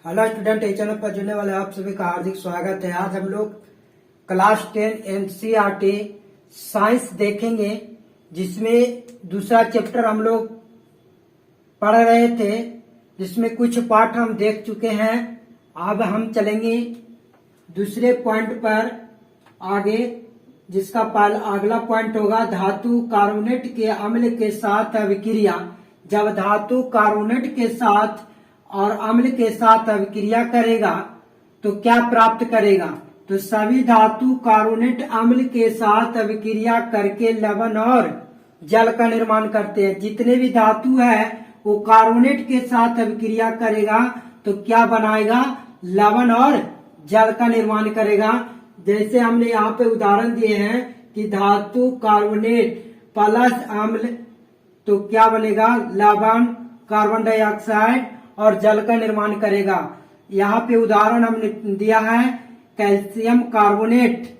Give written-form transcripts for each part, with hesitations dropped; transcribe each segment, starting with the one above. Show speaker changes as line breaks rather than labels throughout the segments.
Hello student, इस channel पर जुड़ने वाले आप सभी का हार्दिक स्वागत है। आज हम लोग क्लास 10 एनसीईआरटी साइंस देखेंगे, जिसमें दूसरा चैप्टर हम लोग पढ़ रहे थे, जिसमें कुछ पार्ट हम देख चुके हैं। अब हम चलेंगे दूसरे पॉइंट पर आगे, जिसका अगला पॉइंट होगा धातु कार्बोनेट के अम्ल के साथ अभिक्रिया। जब धातु कार्बोनेट के साथ और अम्ल के साथ अभिक्रिया करेगा तो क्या प्राप्त करेगा। तो सभी धातु कार्बोनेट अम्ल के साथ अभिक्रिया करके लवण और जल का निर्माण करते हैं। जितने भी धातु है वो कार्बोनेट के साथ अभिक्रिया करेगा तो क्या बनाएगा, लवण और जल का निर्माण करेगा। जैसे हमने यहाँ पे उदाहरण दिए हैं कि धातु कार्बोनेट प्लस अम्ल तो क्या बनेगा, लवण, कार्बन डाइऑक्साइड और जल का निर्माण करेगा। यहाँ पे उदाहरण हमने दिया है कैल्शियम कार्बोनेट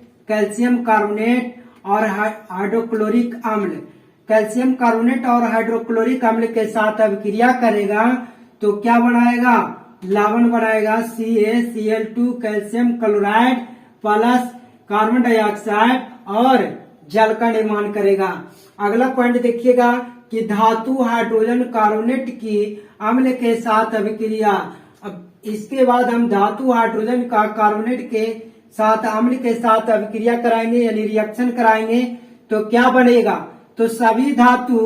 और हाइड्रोक्लोरिक अम्ल। कैल्शियम कार्बोनेट और हाइड्रोक्लोरिक अम्ल के साथ अभिक्रिया करेगा तो क्या बनाएगा, लवण बनाएगा, CaCl2 calcium chloride plus carbon dioxide और जल का निर्माण करेगा। अगला पॉइंट देखिएगा कि धातु हाइड्रोजन कार्बोनेट की अम्ल के साथ अभिक्रिया। अब इसके बाद हम धातु हाइड्रोजन का कार्बोनेट के साथ अम्ल के साथ अभिक्रिया कराएंगे, यानी रिएक्शन कराएंगे तो क्या बनेगा। तो सभी धातु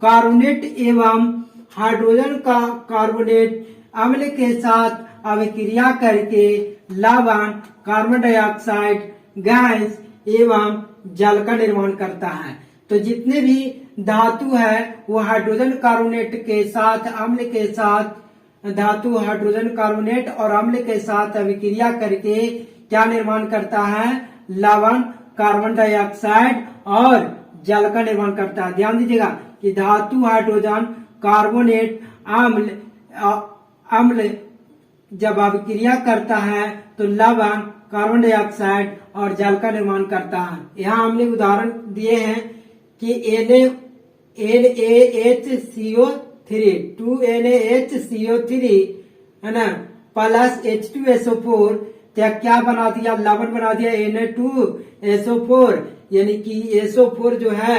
कार्बोनेट एवं हाइड्रोजन का कार्बोनेट अम्ल के साथ अभिक्रिया करके लवण, कार्बन डाइऑक्साइड गैस एवं जल का निर्माण करता है। तो जितने भी धातु है वो हाइड्रोजन कार्बोनेट के साथ अम्ल के साथ धातु हाइड्रोजन कार्बोनेट और अम्ल के साथ अभिक्रिया करके क्या निर्माण करता है, लवण, कार्बन डाइऑक्साइड और जल का निर्माण करता है। ध्यान दीजिएगा कि धातु हाइड्रोजन कार्बोनेट अम्ल जब अभिक्रिया करता है तो लवण, कार्बन डाइऑक्साइड और जल का निर्माण करता है। यहाँ हमने उदाहरण दिए हैं कि NaHCO3 2NaHCO3 है ना प्लस H2SO4 क्या बना दिया, लवण बना दिया Na2SO4, यानी कि SO4 जो है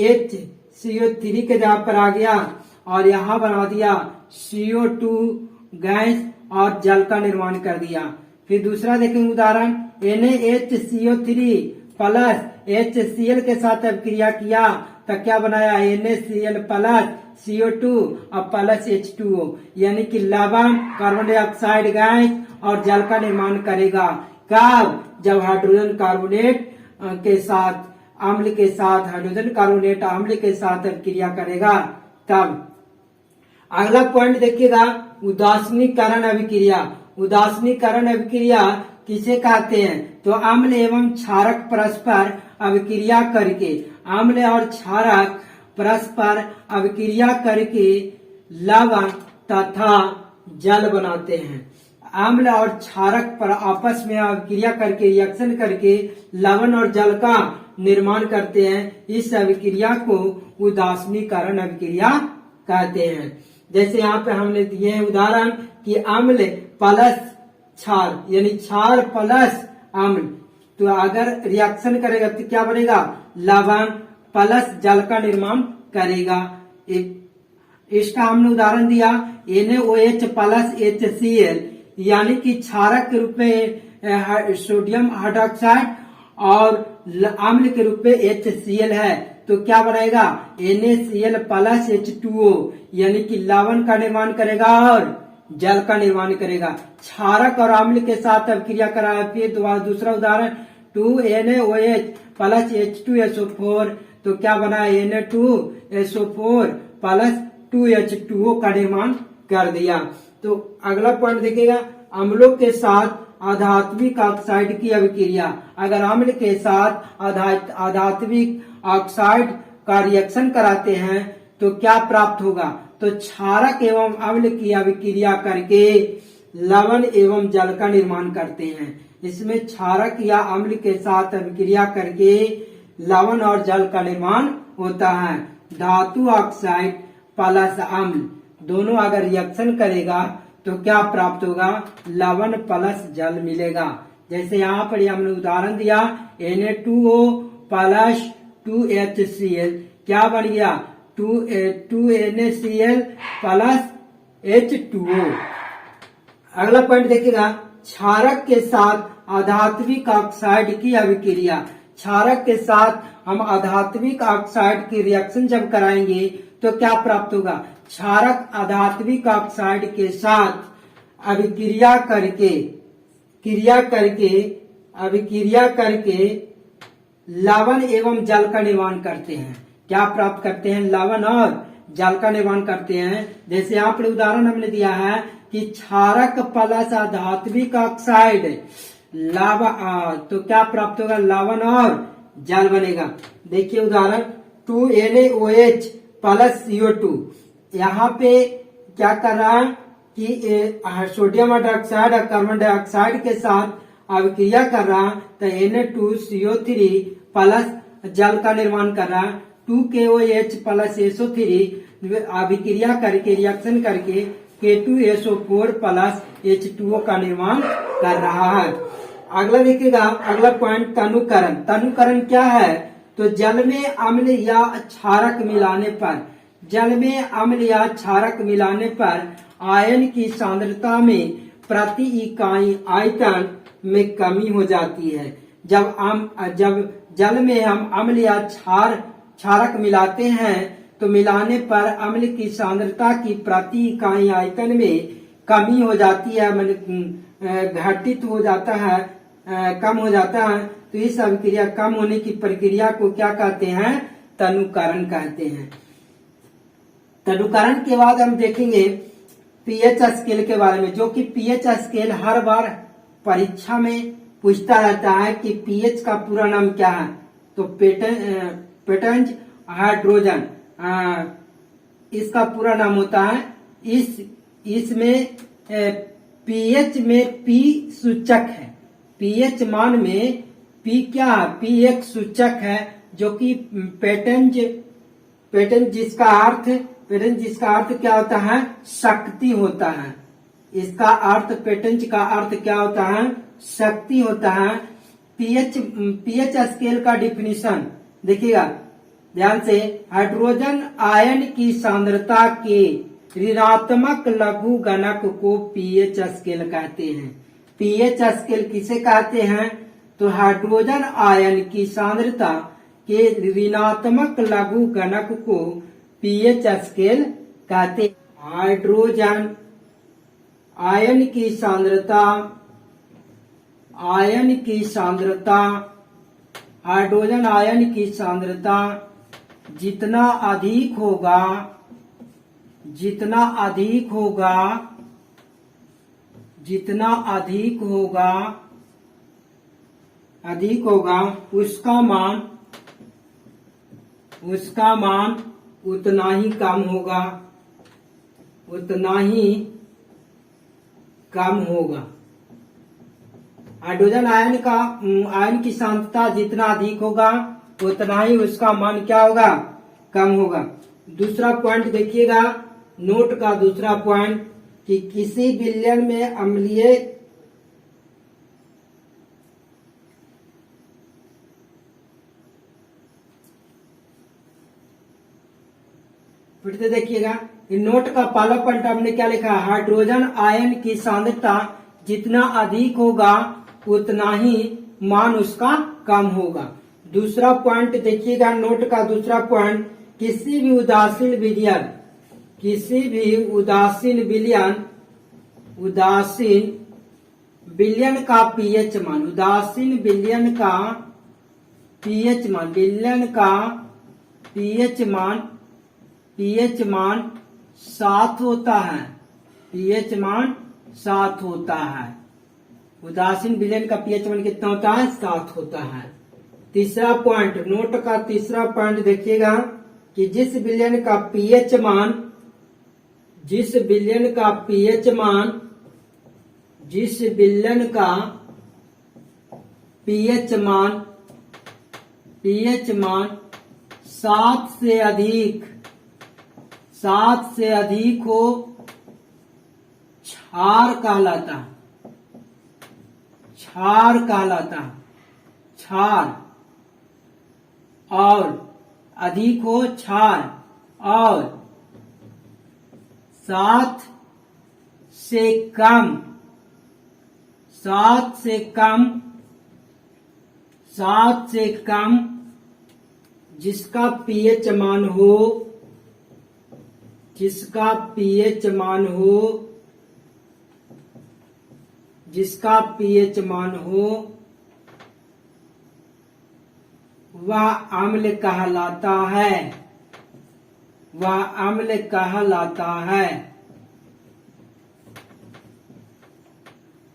HCO3 के जगह पर आ गया और यहाँ बना दिया CO2 गैस और जल का निर्माण कर दिया। फिर दूसरा देखेंगे उदाहरण, NaHCO3 प्लस HCl के साथ अभिक्रिया किया तो क्या बनाया, NaCl प्लस CO2 और प्लस H2O, यानी कि लवण, कार्बन डाइऑक्साइड गैस और जल का निर्माण करेगा। कब, जब हाइड्रोजन कार्बोनेट के साथ अम्ल के साथ हाइड्रोजन कार्बोनेट अम्ल के साथ अभिक्रिया करेगा तब। अगला पॉइंट देखिएगा उदासीनीकरण अभिक्रिया। उदासीनीकरण अभिक्रिया किसे कहते हैं, तो अम्ल एवं क्षारक परस्पर अभिक्रिया करके, अम्ल और क्षारक परस्पर अभिक्रिया करके लवण तथा जल बनाते हैं। अम्ल और क्षारक पर आपस में अभिक्रिया करके, रिएक्शन करके लवण और जल का निर्माण करते हैं। इस अभिक्रिया को उदासीनीकरण अभिक्रिया कहते हैं। जैसे यहाँ पे हमने दिए हैं उदाहरण कि अम्ल प्लस क्षार, यानी क्षार प्लस अम्ल, तो अगर रिएक्शन करेगा तो क्या बनेगा, लवण प्लस जल का निर्माण करेगा। इसका हमने उदाहरण दिया NaOH प्लस HCl, यानी कि क्षारक के रूप में सोडियम हाइड्रोक्साइड और अम्ल के रूप में HCl है तो क्या बनाएगा, NaCl प्लस H2O, यानी कि लवण का निर्माण करेगा और जल का निर्माण करेगा। क्षारक और अम्ल के साथ अभिक्रिया करा। फिर दूसरा उदाहरण 2NaOH प्लस H2SO4 तो क्या बना, Na2SO4 प्लस 2H2O का निर्माण कर दिया। तो अगला पॉइंट देखिएगा अम्लों के साथ आधात्मिक ऑक्साइड की अभिक्रिया। अगर अम्ल के साथ आधात्मिक ऑक्साइड का रिएक्शन कराते हैं तो क्या प्राप्त होगा, तो क्षारक एवं अम्ल की अभिक्रिया करके लवण एवं जल का निर्माण करते हैं। इसमें क्षारक या अम्ल के साथ अभिक्रिया करके लवण और जल का निर्माण होता है। धातु ऑक्साइड प्लस अम्ल दोनों अगर रिएक्शन करेगा तो क्या प्राप्त होगा, लवण प्लस जल मिलेगा। जैसे यहाँ पर हमने उदाहरण दिया Na2O प्लस 2HCl, क्या बन गया 2NaCl प्लस H2O। अगला पॉइंट देखिएगा, क्षारक के साथ अधात्विक ऑक्साइड की अभिक्रिया। क्षारक के साथ हम अधात्विक ऑक्साइड की रिएक्शन जब कराएंगे तो क्या प्राप्त होगा, क्षारक अधात्विक ऑक्साइड के साथ अभिक्रिया करके लवण एवं जल का निर्माण करते हैं। क्या प्राप्त करते हैं, लवण और जल का निर्माण करते हैं। जैसे यहाँ पर उदाहरण हमने दिया है कि क्षारक प्लस अधात्विक ऑक्साइड तो क्या प्राप्त होगा, लवण और जल बनेगा। देखिए उदाहरण 2NaOH प्लस CO2। यहाँ पे क्या कर रहा है कि सोडियम हाइड्रोक्साइड और कार्बन डाइऑक्साइड के साथ अभिक्रिया कर रहा है, तो Na2CO3 प्लस जल का निर्माण कर रहा है। 2KOH प्लस SO3 अभिक्रिया करके रिएक्शन करके K2SO4 प्लस H2O का निर्माण कर रहा है। अगला देखिएगा, अगला पॉइंट तनुकरण। तनुकरण क्या है, तो जल में अम्ल या क्षारक मिलाने पर आयन की सांद्रता में प्रति इकाई आयतन में कमी हो जाती है। जब जल में हम अम्ल या क्षारक मिलाते हैं तो मिलाने पर अम्ल की सांद्रता की प्रति इकाई आयतन में कमी हो जाती है, घटित हो जाता है, कम हो जाता है। तो इस अभिक्रिया कम होने की प्रक्रिया को क्या कहते हैं, तनुकरण कहते हैं। तनुकरण के बाद हम देखेंगे पीएच स्केल के बारे में, जो कि पीएच स्केल हर बार परीक्षा में पूछता रहता है कि पीएच का पूरा नाम क्या है। तो पेटेंज हाइड्रोजन इसका पूरा नाम होता है। इसमें पीएच में पी सूचक है, पीएच मान में पी क्या है, पी एक सूचक है, जो कि पेटेंज जिसका अर्थ क्या होता है, शक्ति होता है। इसका अर्थ पेटेंज का अर्थ क्या होता है, शक्ति होता है। पीएच स्केल का डिफिनीशन देखिएगा ध्यान से, हाइड्रोजन आयन की सांद्रता के ऋणात्मक लघु गणक को पीएच स्केल कहते हैं। पीएच स्केल किसे कहते हैं, तो हाइड्रोजन आयन की सांद्रता के ऋणात्मक लघु गणक को पीएच स्केल कहते हैं। हाइड्रोजन आयन की सांद्रता हाइड्रोजन आयन की सांद्रता जितना अधिक होगा उसका मान उतना ही कम होगा। हाइड्रोजन आयन की सांद्रता जितना अधिक होगा उतना ही उसका मान क्या होगा, कम होगा। दूसरा पॉइंट देखिएगा, नोट का दूसरा पॉइंट कि किसी विलयन में अम्लीय फिर से देखिएगा, नोट का पहला पॉइंट हमने क्या लिखा, हाइड्रोजन आयन की सांद्रता जितना अधिक होगा उतना ही मान उसका कम होगा। दूसरा पॉइंट देखिएगा, नोट का दूसरा पॉइंट, किसी भी उदासीन विलयन का पीएच मान 7 होता है। उदासीन विलयन का पीएच मान कितना होता है, 7 होता है। तीसरा पॉइंट, नोट का तीसरा पॉइंट देखिएगा कि जिस विलयन का पीएच मान 7 से अधिक हो, क्षार कहलाता, क्षार कहलाता, क्षार। और अधिक हो क्षार, और 7 से कम, 7 से कम, 7 से कम जिसका पीएच मान हो, जिसका पीएच मान हो, जिसका पीएच मान हो, वह अम्ल कहलाता है, वह अम्ल कहलाता है।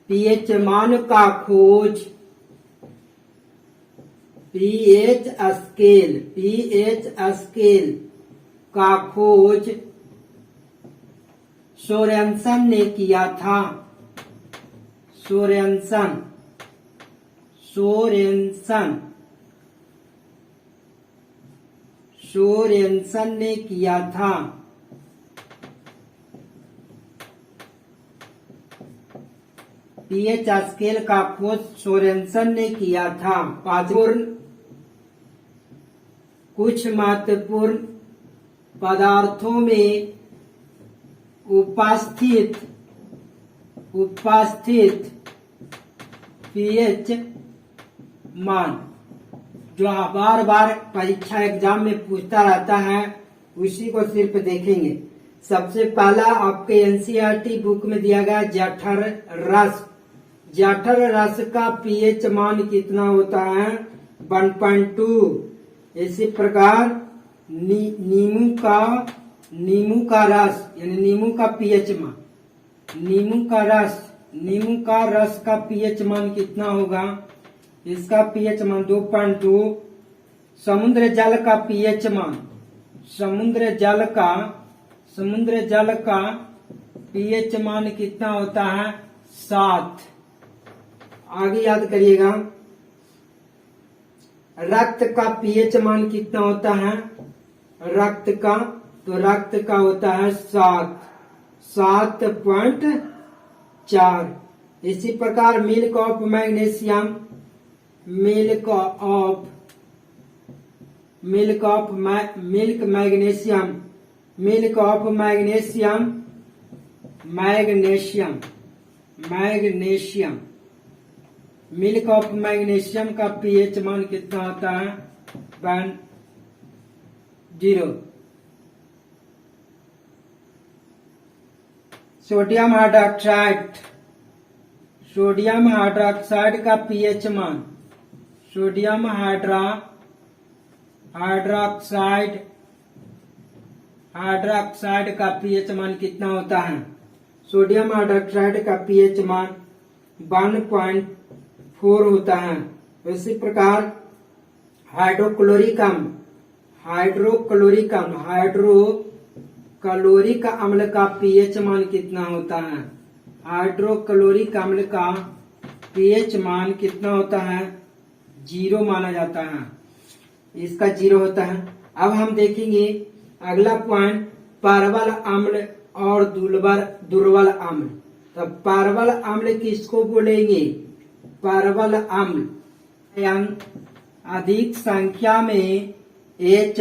पीएच मान का खोज, पीएच स्केल, पीएच स्केल का खोज सोरेनसन ने किया था, सोरेनसन, सोरेनसन, सोरेनसन ने किया था। पीएच स्केल का खोज सोरेनसन ने किया था। कुछ महत्वपूर्ण पदार्थों में उपस्थित पीएच मान, जो बार बार परीक्षा एग्जाम में पूछता रहता है, उसी को सिर्फ देखेंगे। सबसे पहला आपके एनसीईआरटी बुक में दिया गया जठर रस, जठर रस का पीएच मान कितना होता है? 1.2। इसी प्रकार नींबू का रस यानी नींबू का पीएच मान, नींबू का रस का पीएच मान कितना होगा? इसका पीएच मान 2.2। समुद्र जल का पीएच मान, समुद्र जल का पीएच मान कितना होता है? 7। आगे याद करिएगा। रक्त का पीएच मान कितना होता है? रक्त का, तो रक्त का होता है 7.4। इसी प्रकार milk of magnesium, milk of magnesium का पीएच मान कितना होता है? 0। सोडियम हाइड्रोक्साइड का पीएच मान, सोडियम हाइड्रोक्साइड का पीएच मान कितना होता है? सोडियम हाइड्रोक्साइड का पीएच मान 1.4 होता है। इसी प्रकार हाइड्रोक्लोरिक अम्ल का पीएच मान कितना होता है? हाइड्रोक्लोरिक अम्ल का पीएच मान कितना होता है? 0 माना जाता है, इसका 0 होता है। अब हम देखेंगे अगला पॉइंट, परवल अम्ल और दुर्बल अम्ल। तो परवल अम्ल किसको बोलेंगे? परवल अम्ल अधिक संख्या में H+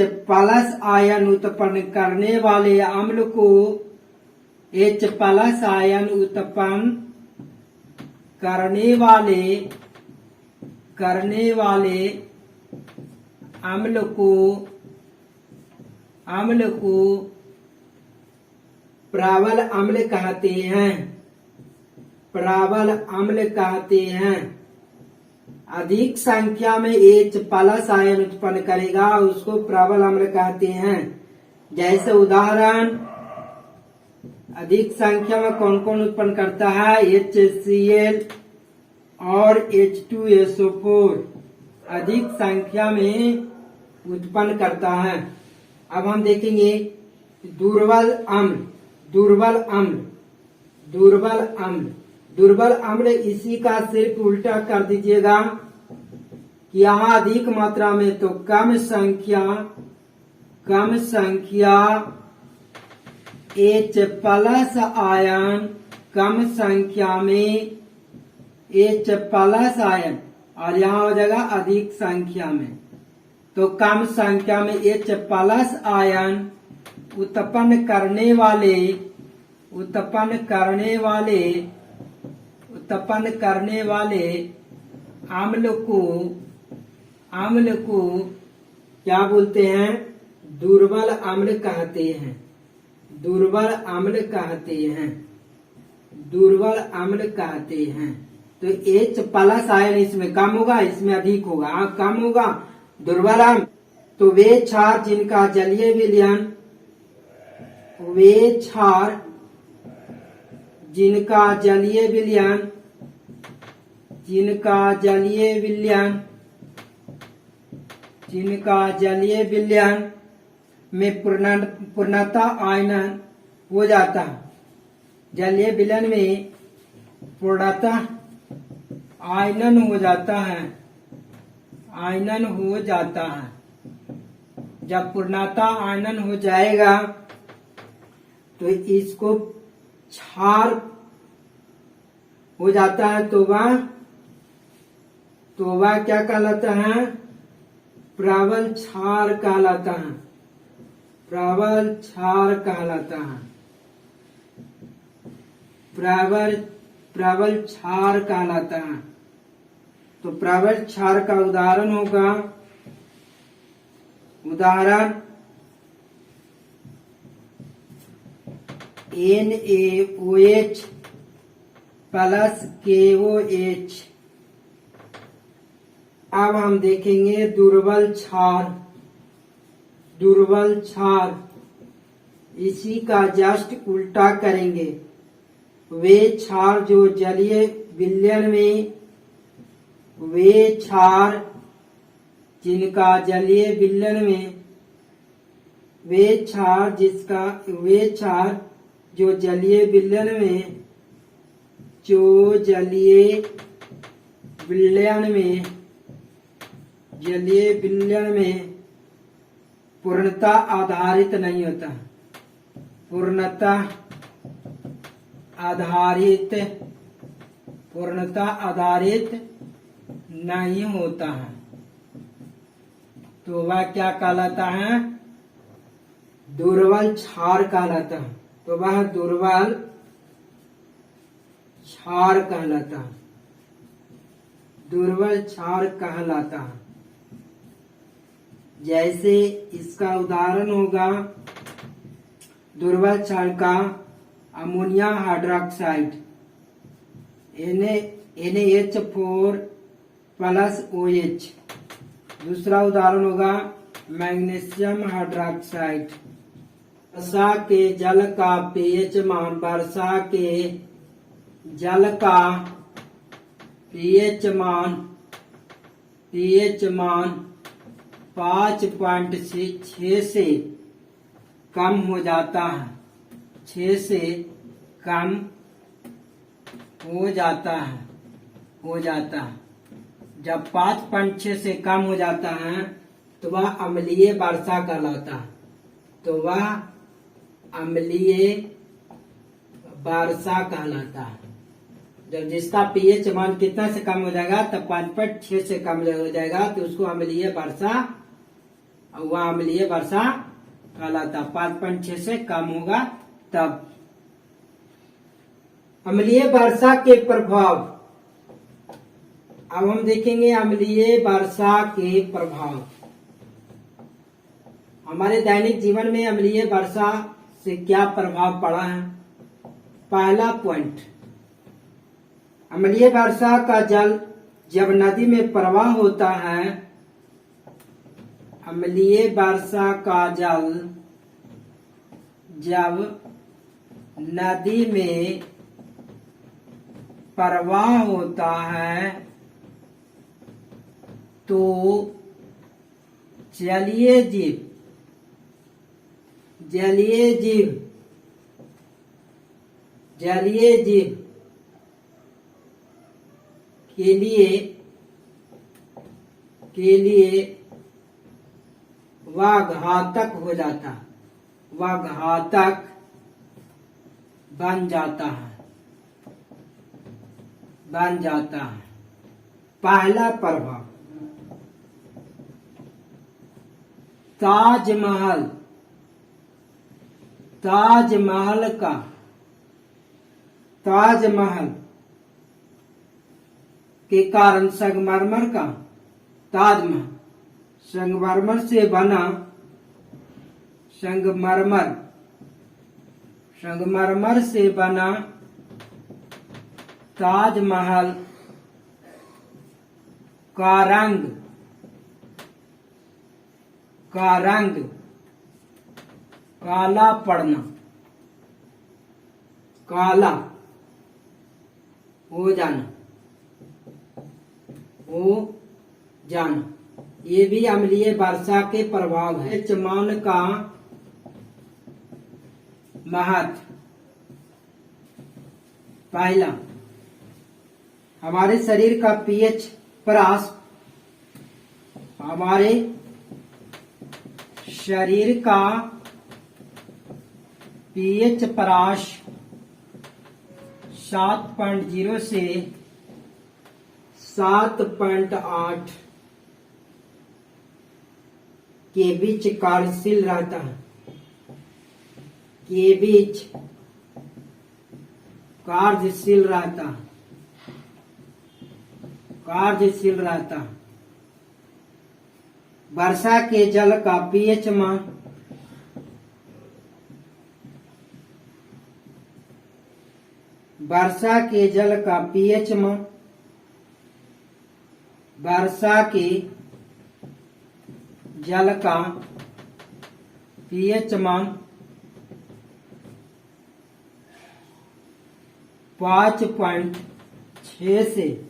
आयन उत्पन्न करने वाले अम्ल को H+ आयन उत्पन्न करने वाले अम्ल को प्रबल अम्ल कहते हैं, प्रबल अम्ल कहते हैं। अधिक संख्या में H+ आयन उत्पन्न करेगा, उसको प्रबल अम्ल कहते हैं। जैसे उदाहरण, अधिक संख्या में कौन कौन उत्पन्न करता है? HCl और H2SO4 अधिक संख्या में उत्पन्न करता है। अब हम देखेंगे दुर्बल अम्ल इसी का सिर्फ उल्टा कर दीजिएगा कि यहाँ अधिक मात्रा में तो कम संख्या H+ कम संख्या में H प्लस आयन, और यहाँ हो जाएगा अधिक संख्या में। तो कम संख्या में H प्लस आयन उत्पन्न करने वाले अम्ल को क्या बोलते हैं? दुर्बल अम्ल कहते हैं। तो H प्लस आयन इसमें कम होगा, इसमें अधिक होगा, कम होगा, दुर्बल अम्ल। तो वे क्षार जिनका जलीय विलयन में पूर्णतः आयनन हो जाता है। जलीय विलयन में पूर्णतः आयनन हो जाता है। जब पूर्णतः आयनन हो जाएगा तो इसको क्षार हो जाता है। तो वह क्या कहलाता है? प्रबल क्षार कहलाता है। प्रबल क्षार कहलाता है। तो प्रबल क्षार का उदाहरण होगा, NaOH प्लस KOH। अब हम देखेंगे दुर्बल क्षार। इसी का जस्ट उल्टा करेंगे। वे क्षार जो जलीय विलयन में, जिनका जलीय विलयन में, वे क्षार जो जलीय विलयन में पूर्णता आधारित नहीं होता। पूर्णता आधारित नहीं होता है। तो वह क्या कहलाता है? दुर्बल क्षार कहलाता है। तो वह दुर्बल क्षार कहलाता है। जैसे इसका उदाहरण होगा दुर्बल क्षार का ammonia hydroxide NaH4 plus OH। दूसरा उदाहरण होगा मैग्नीशियम हाइड्रोक्साइड। वर्षा के जल का pH मान, वर्षा के जल का pH मान 5.6 से कम हो जाता है। 6 से कम हो जाता है। जब 5.6 से कम हो जाता है तो वह अम्लीय वर्षा कहलाता है। तो वह अम्लीय वर्षा कहलाता है। जब जिसका pH मान कितना से कम हो जाएगा, तब 5.6 से कम हो जाएगा, तो उसको अम्लीय वर्षा, वह अम्लीय वर्षा कहलाता। 5.6 से कम होगा तब। अम्लीय वर्षा के प्रभाव। अब हम देखेंगे अम्लीय वर्षा के प्रभाव। हमारे दैनिक जीवन में अम्लीय वर्षा से क्या प्रभाव पड़ा है? पहला पॉइंट, अम्लीय वर्षा का जल जब नदी में प्रवाह होता है, अम्लीय वर्षा का जल जब नदी में प्रवाह होता है तो जलीय जीव के लिए वह घातक हो जाता है, वह घातक बन जाता है। बन जाता है। पहला प्रभाव, ताजमहल, ताजमहल का, ताजमहल के कारण संगमरमर का, ताजमहल संगमरमर से बना, संगमरमर, संगमरमर से बना ताजमहल का रंग, का रंग काला पड़ना, काला हो जाना, हो जाना, ये भी अम्लीय वर्षा के प्रभाव है। चमान का महत्व, पहला, हमारे शरीर का पीएच परास, हमारे शरीर का पीएच परास 7.0 से 7.8 के बीच कार्यशील रहता है, के बीच कार्यशील रहता, कार्यशील रहता। वर्षा के जल का पीएच मान, वर्षा के जल का पीएच मान, वर्षा के जल का पीएच मान 5.6 से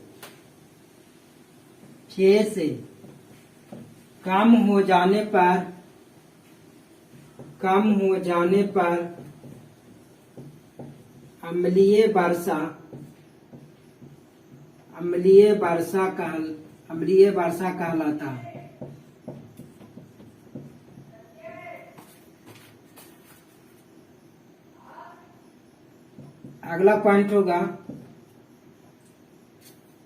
6 से कम हो जाने पर, कम हो जाने पर अम्लीय वर्षा, अम्लीय वर्षा कहलाता है। अगला पॉइंट होगा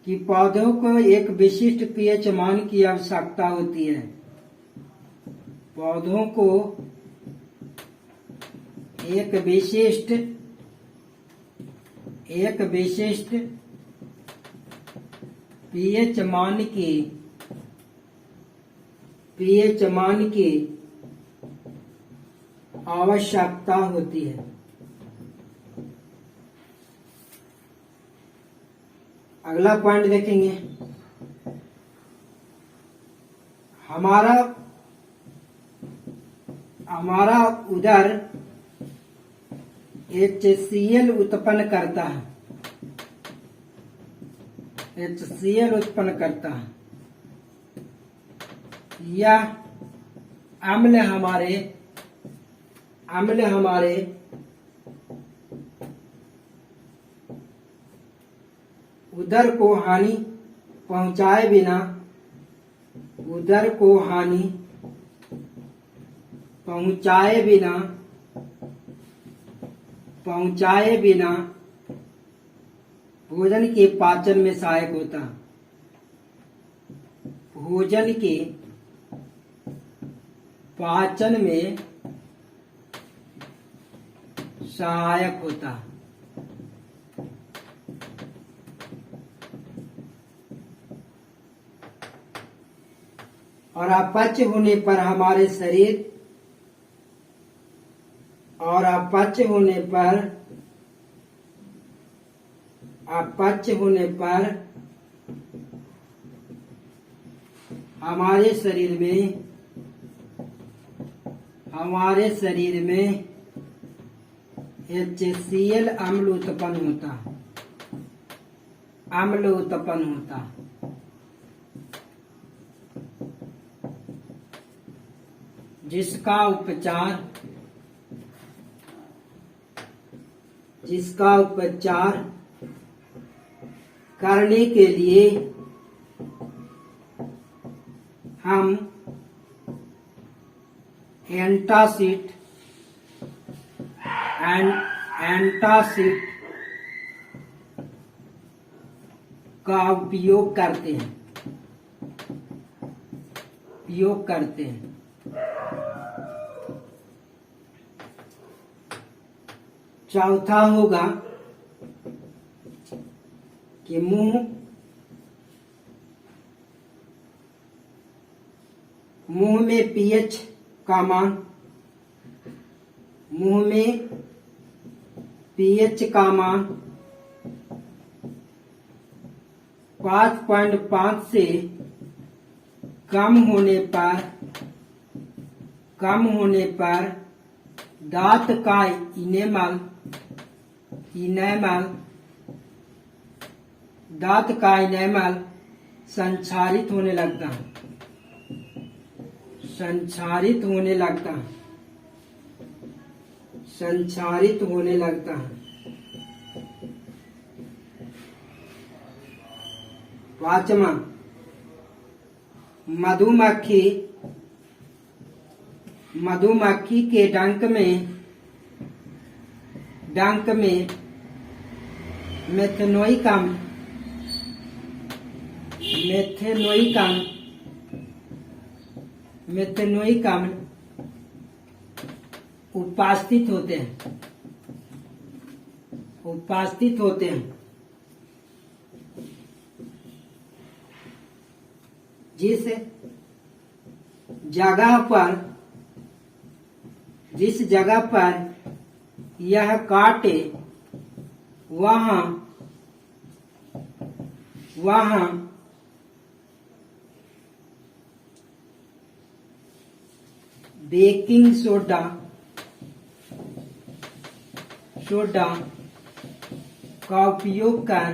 कि पौधों को एक विशिष्ट पीएच मान की आवश्यकता होती है। पौधों को एक विशिष्ट पीएच मान की आवश्यकता होती है। अगला पॉइंट देखेंगे, हमारा उदर HCl उत्पन्न करता है, HCl उत्पन्न करता है। यह अम्ल हमारे उदर को हानि पहुंचाए बिना, उदर को हानि पहुंचाए बिना भोजन के पाचन में सहायक होता, भोजन के पाचन में सहायक होता। और अपच होने पर हमारे शरीर, और अपच होने पर हमारे शरीर में HCl अम्ल उत्पन्न होता। जिसका उपचार करने के लिए हम एंटासिड का उपयोग करते हैं, उपयोग करते हैं। चौथा होगा कि मुंह में पीएच का मान, मुंह में पीएच का मान 5.5 से कम होने पर दांत का इनेमल संक्षारित होने लगता है, संक्षारित होने लगता है। पांचवा, मधुमक्खी के डंक में मेथेनोइक अम्ल उपस्थित होते हैं, जिस जगह पर यह काटे वहां बेकिंग सोडा का उपयोग कर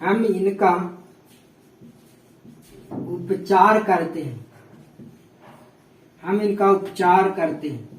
हम इनका उपचार करते हैं,